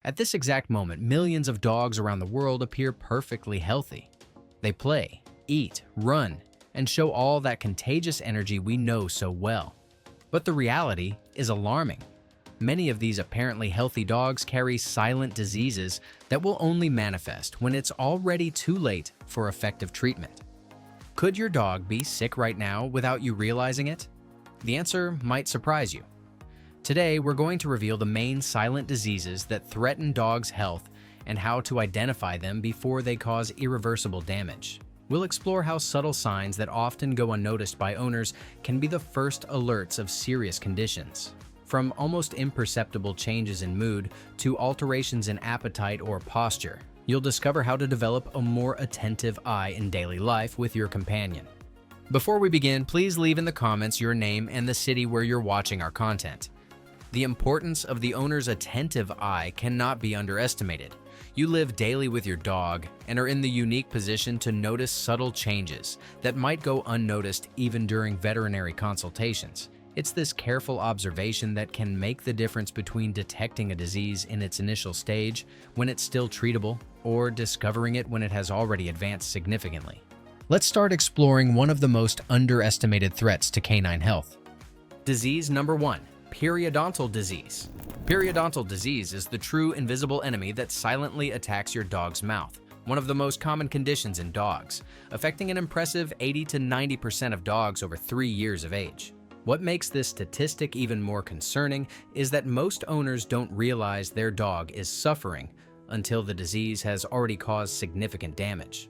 At this exact moment, millions of dogs around the world appear perfectly healthy. They play, eat, run, and show all that contagious energy we know so well. But the reality is alarming. Many of these apparently healthy dogs carry silent diseases that will only manifest when it's already too late for effective treatment. Could your dog be sick right now without you realizing it? The answer might surprise you. Today, we're going to reveal the main silent diseases that threaten dogs' health and how to identify them before they cause irreversible damage. We'll explore how subtle signs that often go unnoticed by owners can be the first alerts of serious conditions. From almost imperceptible changes in mood to alterations in appetite or posture, you'll discover how to develop a more attentive eye in daily life with your companion. Before we begin, please leave in the comments your name and the city where you're watching our content. The importance of the owner's attentive eye cannot be underestimated. You live daily with your dog and are in the unique position to notice subtle changes that might go unnoticed even during veterinary consultations. It's this careful observation that can make the difference between detecting a disease in its initial stage, when it's still treatable, or discovering it when it has already advanced significantly. Let's start exploring one of the most underestimated threats to canine health. Disease number 1. Periodontal disease. Periodontal disease is the true invisible enemy that silently attacks your dog's mouth, one of the most common conditions in dogs, affecting an impressive 80 to 90% of dogs over 3 years of age. What makes this statistic even more concerning is that most owners don't realize their dog is suffering until the disease has already caused significant damage.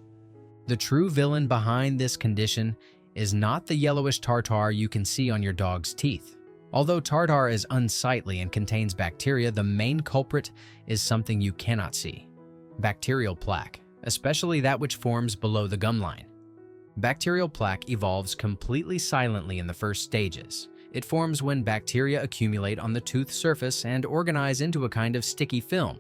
The true villain behind this condition is not the yellowish tartar you can see on your dog's teeth. Although tartar is unsightly and contains bacteria, the main culprit is something you cannot see: bacterial plaque, especially that which forms below the gum line. Bacterial plaque evolves completely silently in the first stages. It forms when bacteria accumulate on the tooth surface and organize into a kind of sticky film.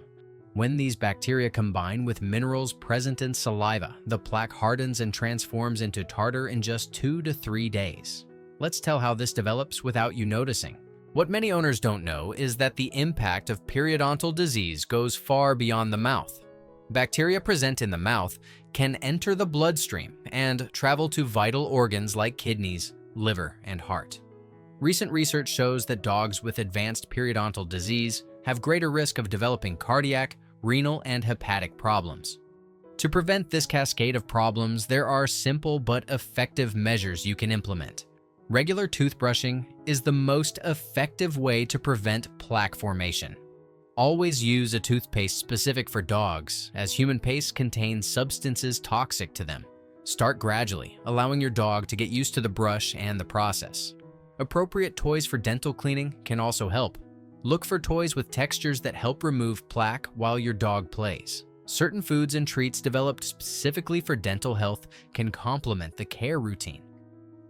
When these bacteria combine with minerals present in saliva, the plaque hardens and transforms into tartar in just 2 to 3 days. Let's tell how this develops without you noticing. What many owners don't know is that the impact of periodontal disease goes far beyond the mouth. Bacteria present in the mouth can enter the bloodstream and travel to vital organs like kidneys, liver, and heart. Recent research shows that dogs with advanced periodontal disease have greater risk of developing cardiac, renal, and hepatic problems. To prevent this cascade of problems, there are simple but effective measures you can implement. Regular toothbrushing is the most effective way to prevent plaque formation. Always use a toothpaste specific for dogs, as human paste contains substances toxic to them. Start gradually, allowing your dog to get used to the brush and the process. Appropriate toys for dental cleaning can also help. Look for toys with textures that help remove plaque while your dog plays. Certain foods and treats developed specifically for dental health can complement the care routine.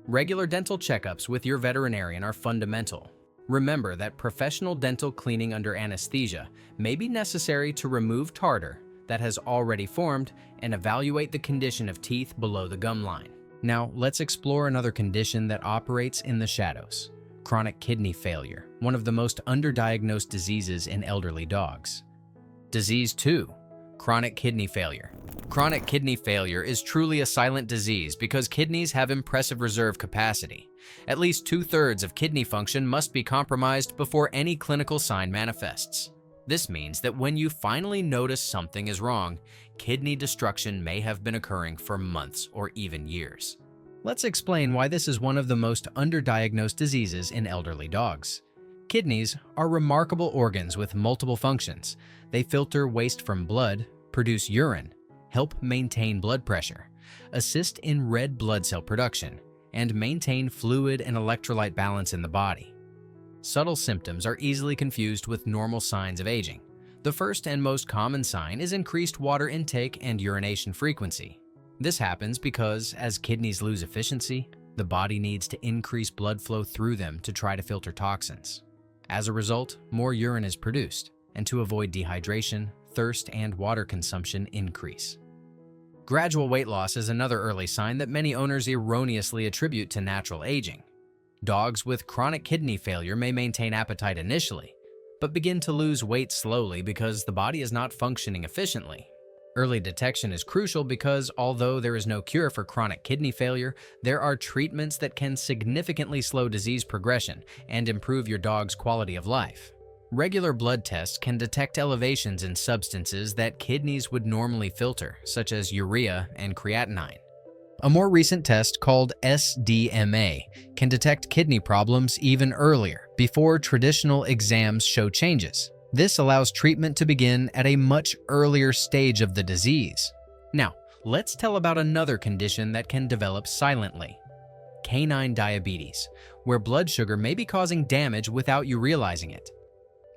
Regular dental checkups with your veterinarian are fundamental. Remember that professional dental cleaning under anesthesia may be necessary to remove tartar that has already formed and evaluate the condition of teeth below the gum line. Now, let's explore another condition that operates in the shadows: chronic kidney failure, one of the most underdiagnosed diseases in elderly dogs. Disease 2. Chronic kidney failure. Chronic kidney failure is truly a silent disease because kidneys have impressive reserve capacity. At least 2/3 of kidney function must be compromised before any clinical sign manifests. This means that when you finally notice something is wrong, kidney destruction may have been occurring for months or even years. Let's explain why this is one of the most underdiagnosed diseases in elderly dogs. Kidneys are remarkable organs with multiple functions. They filter waste from blood, produce urine, help maintain blood pressure, assist in red blood cell production, and maintain fluid and electrolyte balance in the body. Subtle symptoms are easily confused with normal signs of aging. The first and most common sign is increased water intake and urination frequency. This happens because, as kidneys lose efficiency, the body needs to increase blood flow through them to try to filter toxins. As a result, more urine is produced, and to avoid dehydration, thirst and water consumption increase. Gradual weight loss is another early sign that many owners erroneously attribute to natural aging. Dogs with chronic kidney failure may maintain appetite initially, but begin to lose weight slowly because the body is not functioning efficiently. Early detection is crucial because although there is no cure for chronic kidney failure, there are treatments that can significantly slow disease progression and improve your dog's quality of life. Regular blood tests can detect elevations in substances that kidneys would normally filter, such as urea and creatinine. A more recent test called SDMA can detect kidney problems even earlier, before traditional exams show changes. This allows treatment to begin at a much earlier stage of the disease. Now, let's tell about another condition that can develop silently: canine diabetes, where blood sugar may be causing damage without you realizing it.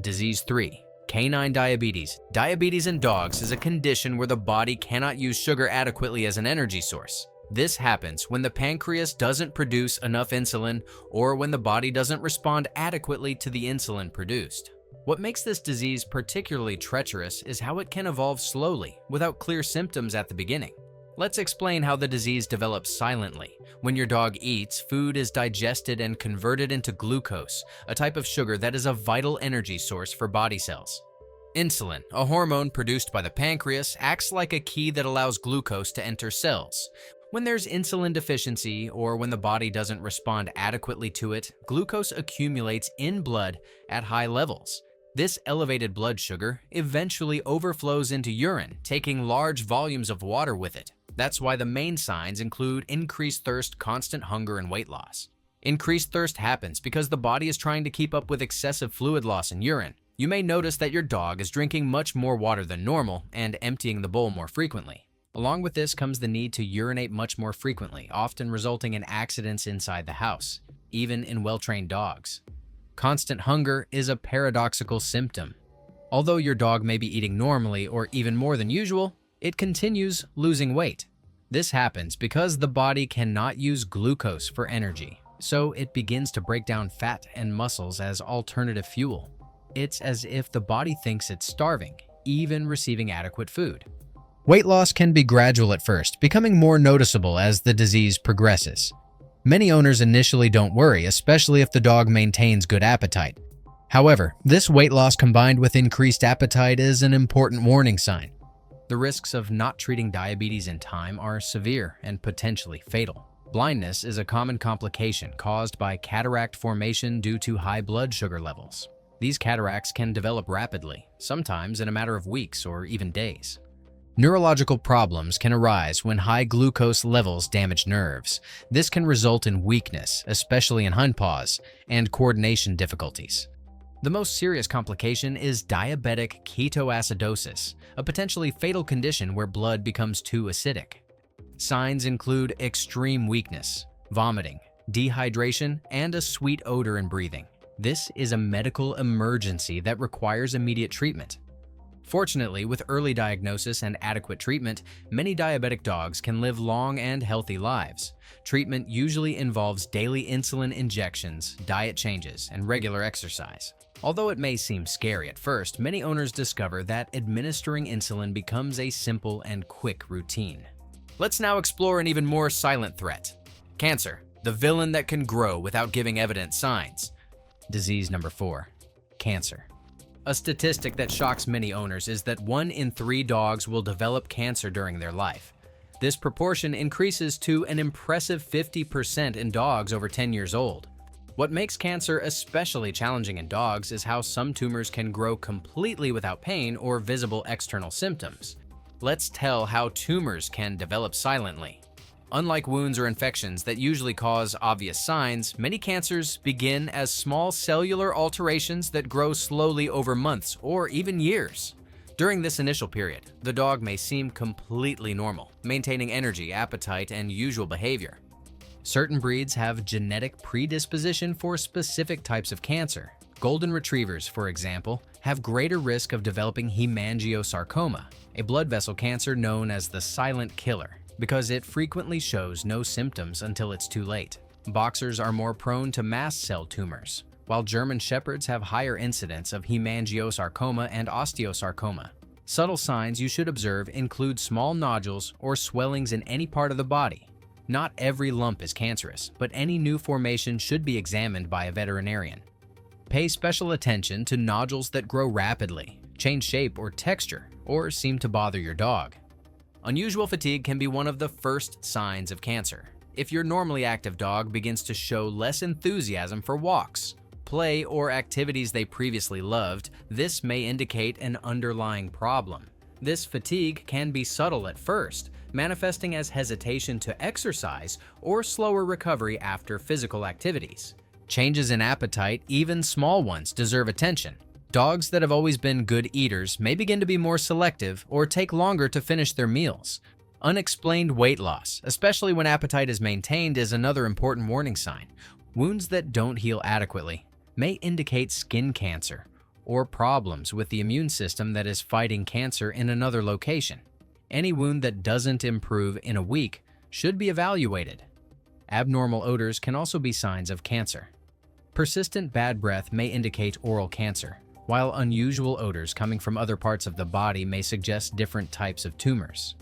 Disease 3. Canine diabetes. Diabetes in dogs is a condition where the body cannot use sugar adequately as an energy source. This happens when the pancreas doesn't produce enough insulin or when the body doesn't respond adequately to the insulin produced. What makes this disease particularly treacherous is how it can evolve slowly, without clear symptoms at the beginning. Let's explain how the disease develops silently. When your dog eats, food is digested and converted into glucose, a type of sugar that is a vital energy source for body cells. Insulin, a hormone produced by the pancreas, acts like a key that allows glucose to enter cells. When there's insulin deficiency or when the body doesn't respond adequately to it, glucose accumulates in blood at high levels. This elevated blood sugar eventually overflows into urine, taking large volumes of water with it. That's why the main signs include increased thirst, constant hunger, and weight loss. Increased thirst happens because the body is trying to keep up with excessive fluid loss in urine. You may notice that your dog is drinking much more water than normal and emptying the bowl more frequently. Along with this comes the need to urinate much more frequently, often resulting in accidents inside the house, even in well-trained dogs. Constant hunger is a paradoxical symptom. Although your dog may be eating normally or even more than usual, it continues losing weight. This happens because the body cannot use glucose for energy, so it begins to break down fat and muscles as alternative fuel. It's as if the body thinks it's starving, even receiving adequate food. Weight loss can be gradual at first, becoming more noticeable as the disease progresses. Many owners initially don't worry, especially if the dog maintains good appetite. However, this weight loss combined with increased appetite is an important warning sign. The risks of not treating diabetes in time are severe and potentially fatal. Blindness is a common complication caused by cataract formation due to high blood sugar levels. These cataracts can develop rapidly, sometimes in a matter of weeks or even days. Neurological problems can arise when high glucose levels damage nerves. This can result in weakness, especially in hind paws, and coordination difficulties. The most serious complication is diabetic ketoacidosis, a potentially fatal condition where blood becomes too acidic. Signs include extreme weakness, vomiting, dehydration, and a sweet odor in breathing. This is a medical emergency that requires immediate treatment. Fortunately, with early diagnosis and adequate treatment, many diabetic dogs can live long and healthy lives. Treatment usually involves daily insulin injections, diet changes, and regular exercise. Although it may seem scary at first, many owners discover that administering insulin becomes a simple and quick routine. Let's now explore an even more silent threat: cancer, the villain that can grow without giving evident signs. Disease number 4, cancer. A statistic that shocks many owners is that 1 in 3 dogs will develop cancer during their life. This proportion increases to an impressive 50% in dogs over 10 years old. What makes cancer especially challenging in dogs is how some tumors can grow completely without pain or visible external symptoms. Let's tell how tumors can develop silently. Unlike wounds or infections that usually cause obvious signs, many cancers begin as small cellular alterations that grow slowly over months or even years. During this initial period, the dog may seem completely normal, maintaining energy, appetite, and usual behavior. Certain breeds have genetic predisposition for specific types of cancer. Golden retrievers, for example, have greater risk of developing hemangiosarcoma, a blood vessel cancer known as the silent killer, because it frequently shows no symptoms until it's too late. Boxers are more prone to mast cell tumors, while German Shepherds have higher incidence of hemangiosarcoma and osteosarcoma. Subtle signs you should observe include small nodules or swellings in any part of the body. Not every lump is cancerous, but any new formation should be examined by a veterinarian. Pay special attention to nodules that grow rapidly, change shape or texture, or seem to bother your dog. Unusual fatigue can be one of the first signs of cancer. If your normally active dog begins to show less enthusiasm for walks, play, or activities they previously loved, this may indicate an underlying problem. This fatigue can be subtle at first, manifesting as hesitation to exercise or slower recovery after physical activities. Changes in appetite, even small ones, deserve attention. Dogs that have always been good eaters may begin to be more selective or take longer to finish their meals. Unexplained weight loss, especially when appetite is maintained, is another important warning sign. Wounds that don't heal adequately may indicate skin cancer or problems with the immune system that is fighting cancer in another location. Any wound that doesn't improve in a week should be evaluated. Abnormal odors can also be signs of cancer. Persistent bad breath may indicate oral cancer, while unusual odors coming from other parts of the body may suggest different types of tumors.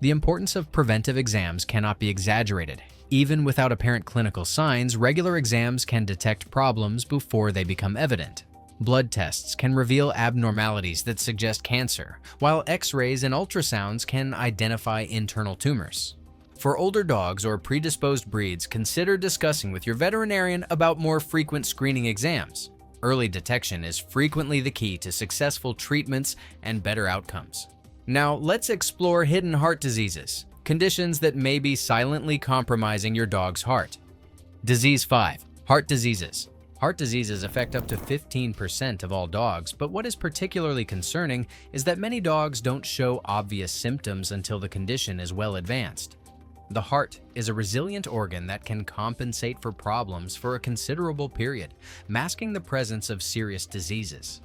The importance of preventive exams cannot be exaggerated. Even without apparent clinical signs, regular exams can detect problems before they become evident. Blood tests can reveal abnormalities that suggest cancer, while X-rays and ultrasounds can identify internal tumors. For older dogs or predisposed breeds, consider discussing with your veterinarian about more frequent screening exams. Early detection is frequently the key to successful treatments and better outcomes. Now, let's explore hidden heart diseases, conditions that may be silently compromising your dog's heart. Disease 5. Heart diseases. Heart diseases affect up to 15% of all dogs, but what is particularly concerning is that many dogs don't show obvious symptoms until the condition is well advanced. The heart is a resilient organ that can compensate for problems for a considerable period, masking the presence of serious diseases.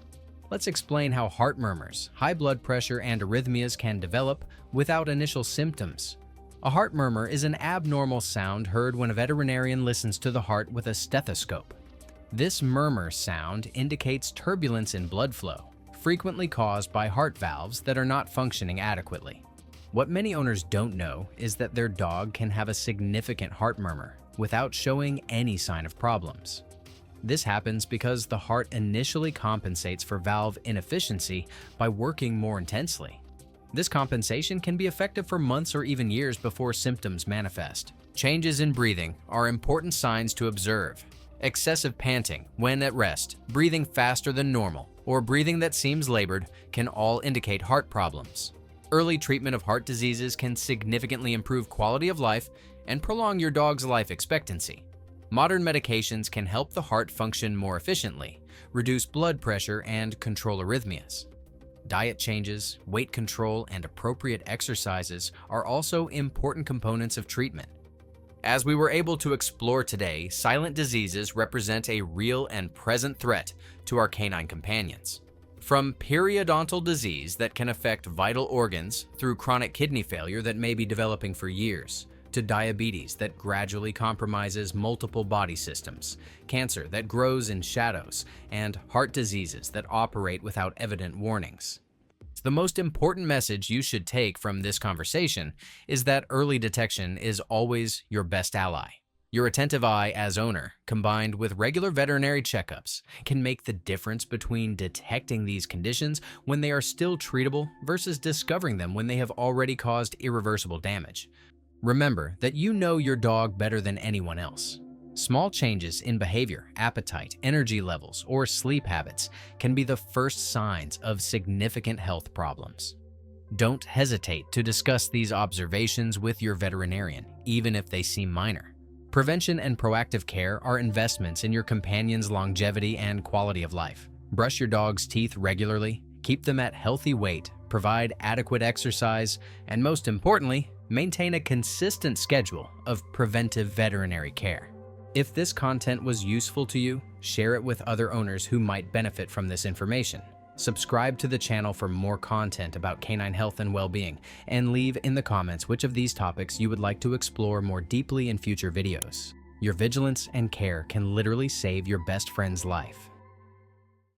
Let's explain how heart murmurs, high blood pressure, and arrhythmias can develop without initial symptoms. A heart murmur is an abnormal sound heard when a veterinarian listens to the heart with a stethoscope. This murmur sound indicates turbulence in blood flow, frequently caused by heart valves that are not functioning adequately. What many owners don't know is that their dog can have a significant heart murmur without showing any sign of problems. This happens because the heart initially compensates for valve inefficiency by working more intensely. This compensation can be effective for months or even years before symptoms manifest. Changes in breathing are important signs to observe. Excessive panting when at rest, breathing faster than normal, or breathing that seems labored can all indicate heart problems. Early treatment of heart diseases can significantly improve quality of life and prolong your dog's life expectancy. Modern medications can help the heart function more efficiently, reduce blood pressure, and control arrhythmias. Diet changes, weight control, and appropriate exercises are also important components of treatment. As we were able to explore today, silent diseases represent a real and present threat to our canine companions. From periodontal disease that can affect vital organs through chronic kidney failure that may be developing for years, to diabetes that gradually compromises multiple body systems, cancer that grows in shadows, and heart diseases that operate without evident warnings. The most important message you should take from this conversation is that early detection is always your best ally. Your attentive eye as owner, combined with regular veterinary checkups, can make the difference between detecting these conditions when they are still treatable versus discovering them when they have already caused irreversible damage. Remember that you know your dog better than anyone else. Small changes in behavior, appetite, energy levels, or sleep habits can be the first signs of significant health problems. Don't hesitate to discuss these observations with your veterinarian, even if they seem minor. Prevention and proactive care are investments in your companion's longevity and quality of life. Brush your dog's teeth regularly, keep them at healthy weight, provide adequate exercise, and most importantly, maintain a consistent schedule of preventive veterinary care. If this content was useful to you, share it with other owners who might benefit from this information. Subscribe to the channel for more content about canine health and well-being, and leave in the comments which of these topics you would like to explore more deeply in future videos. Your vigilance and care can literally save your best friend's life.